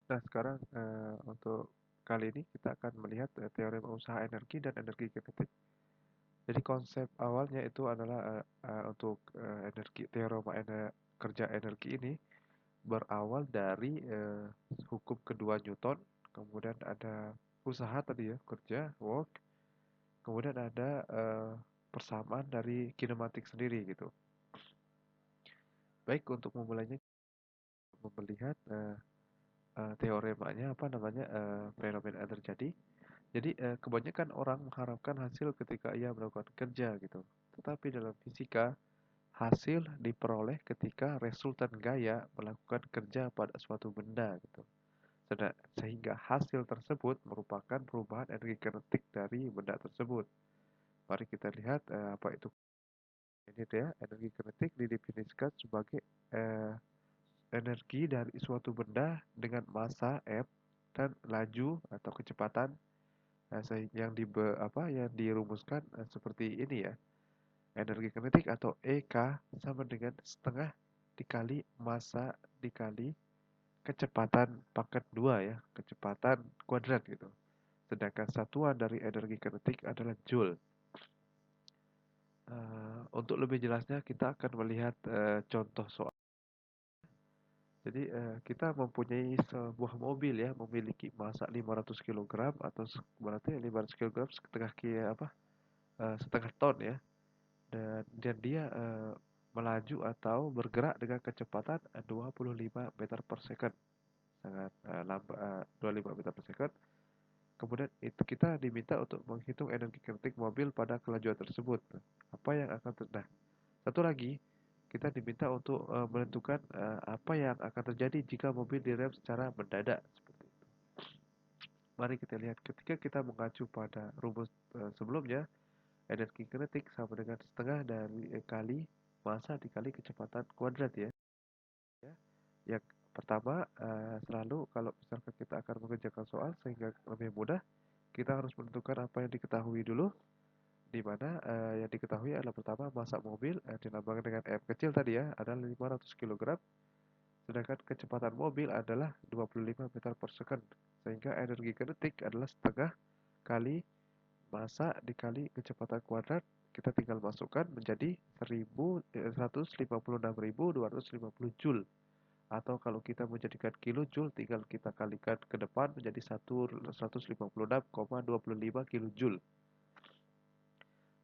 Nah, sekarang untuk kali ini kita akan melihat teorema usaha energi dan energi kinetik. Jadi konsep awalnya itu adalah untuk teorema kerja energi ini berawal dari hukum kedua Newton, kemudian ada usaha tadi ya, kerja, work, kemudian ada persamaan dari kinematik sendiri gitu. Baik, untuk memulainya melihat teoremanya apa namanya fenomena yang terjadi. Jadi kebanyakan orang mengharapkan hasil ketika ia melakukan kerja gitu. Tetapi dalam fisika hasil diperoleh ketika resultan gaya melakukan kerja pada suatu benda gitu. Sehingga hasil tersebut merupakan perubahan energi kinetik dari benda tersebut. Mari kita lihat apa itu. Ini dia energi kinetik didefinisikan sebagai eh, energi dari suatu benda dengan massa m dan laju atau kecepatan yang dirumuskan seperti ini ya. Energi kinetik atau EK sama dengan setengah dikali massa dikali kecepatan pangkat 2 ya, kecepatan kuadrat gitu. Sedangkan satuan dari energi kinetik adalah joule. Untuk lebih jelasnya kita akan melihat contoh soal. Jadi kita mempunyai sebuah mobil ya, memiliki massa 500 kg atau berarti 500 kg setengah ton ya. Dan dia melaju atau bergerak dengan kecepatan 25 meter per second. Sangat lambat, 25 meter per second. Kemudian itu kita diminta untuk menghitung energi kinetik mobil pada kelajuan tersebut. Apa yang akan Nah, satu lagi kita diminta untuk menentukan apa yang akan terjadi jika mobil direm secara mendadak seperti itu. Mari kita lihat ketika kita mengacu pada rumus sebelumnya, energi kinetik sama dengan setengah dari kali massa dikali kecepatan kuadrat ya. Yang pertama selalu kalau misalkan kita akan mengerjakan soal sehingga lebih mudah, kita harus menentukan apa yang diketahui dulu, di mana yang diketahui adalah pertama massa mobil dilambangkan dengan M kecil tadi ya adalah 500 kg, sedangkan kecepatan mobil adalah 25 meter per second, sehingga energi kinetik adalah setengah kali massa dikali kecepatan kuadrat. Kita tinggal masukkan menjadi 156.250 joule, atau kalau kita menjadikan kilojoule tinggal kita kalikan ke depan menjadi 156,25 kilojoule.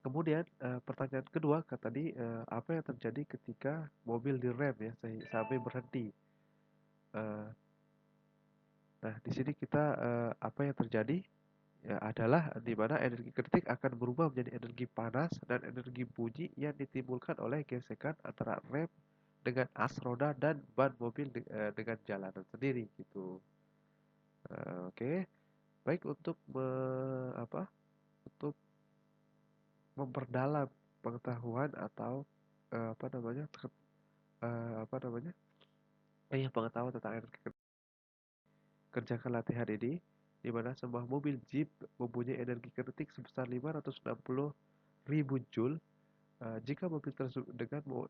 Kemudian pertanyaan kedua tadi apa yang terjadi ketika mobil direm ya sampai berhenti. Eh, nah di sini kita apa yang terjadi ya, adalah di mana energi kinetik akan berubah menjadi energi panas dan energi bunyi yang ditimbulkan oleh gesekan antara rem dengan as roda dan ban mobil dengan jalanan sendiri gitu. Oke. Baik, untuk untuk memperdalam pengetahuan atau apa namanya apa namanya pengetahuan tentang energi kinetik, kerjakan latihan ini di mana sebuah mobil Jeep mempunyai energi kinetik sebesar 560.000 joule. Jika mobil tersebut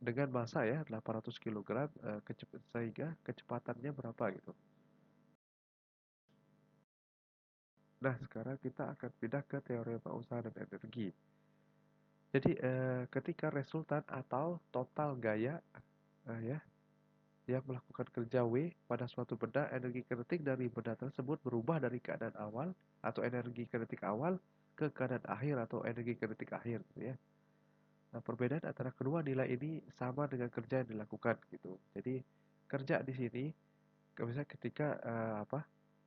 dengan massa ya 800 kg, sehingga kecepatannya berapa gitu. Nah, sekarang kita akan pindah ke teorema usaha dan energi. Jadi ketika resultan atau total gaya ya yang melakukan kerja W pada suatu benda, energi kinetik dari benda tersebut berubah dari keadaan awal atau energi kinetik awal ke keadaan akhir atau energi kinetik akhir gitu ya. Nah, perbedaan antara kedua nilai ini sama dengan kerja yang dilakukan gitu. Jadi kerja di sini misalnya ketika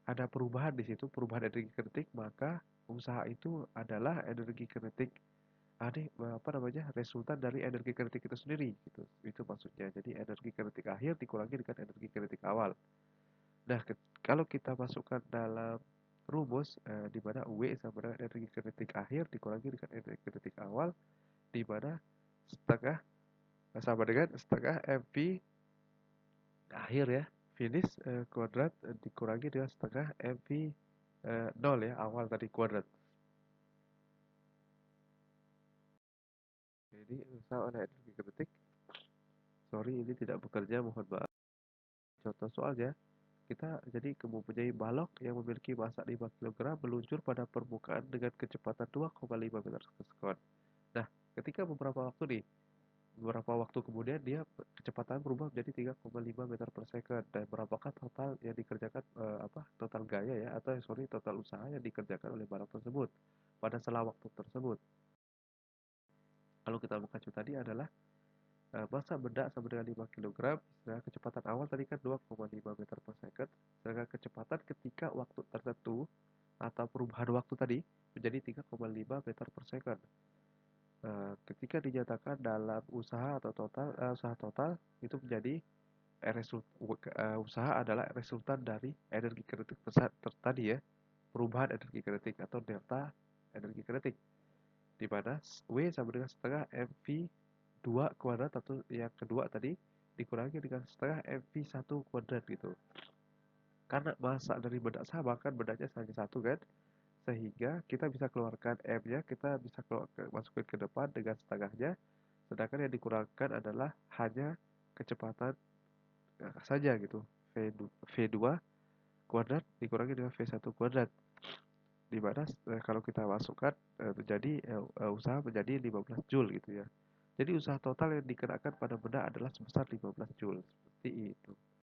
ada perubahan di situ, perubahan energi kinetik, maka usaha itu adalah energi kinetik resultan dari energi kinetik itu sendiri gitu. Itu maksudnya. Jadi energi kinetik akhir dikurangi dengan energi kinetik awal. Nah, kalau kita masukkan dalam rumus di mana W sama dengan energi kinetik akhir dikurangi dengan energi kinetik awal, di mana setengah sama dengan setengah mv akhir ya, finish kuadrat dikurangi dengan setengah mv 0 ya, awal tadi kuadrat. Jadi usaha oleh energi kinetik, sorry ini tidak bekerja, mohon maaf. Contoh soalnya, kita jadi mempunyai balok yang memiliki massa 5 kg meluncur pada permukaan dengan kecepatan 2,5 meter per second. Nah, ketika beberapa waktu kemudian dia kecepatan berubah menjadi 3,5 meter per second. Dan berapakah total yang dikerjakan total gaya ya atau sorry total usaha yang dikerjakan oleh balok tersebut pada selang waktu tersebut. Kalau kita mengacu tadi adalah massa benda sama dengan 5 kg, sedangkan kecepatan awal tadi kan 2,5 meter per second, sedangkan kecepatan ketika waktu tertentu atau perubahan waktu tadi menjadi 3,5 meter per second. Ketika dinyatakan dalam usaha total itu menjadi usaha adalah resultan dari energi kinetik tadi ya, perubahan energi kinetik atau delta energi kinetik, di mana W sama dengan setengah mv 2 kuadrat atau yang kedua tadi dikurangi dengan setengah mv 1 kuadrat gitu. Karena massa dari benda sama kan bendanya hanya satu kan, sehingga kita bisa keluarkan M-nya, kita bisa masukin ke depan dengan setengahnya, sedangkan yang dikurangkan adalah hanya kecepatan saja gitu. V2 kuadrat dikurangi dengan V1 kuadrat, di mana kalau kita masukkan usaha menjadi 15 Joule gitu ya. Jadi usaha total yang dikenakan pada benda adalah sebesar 15 Joule seperti itu.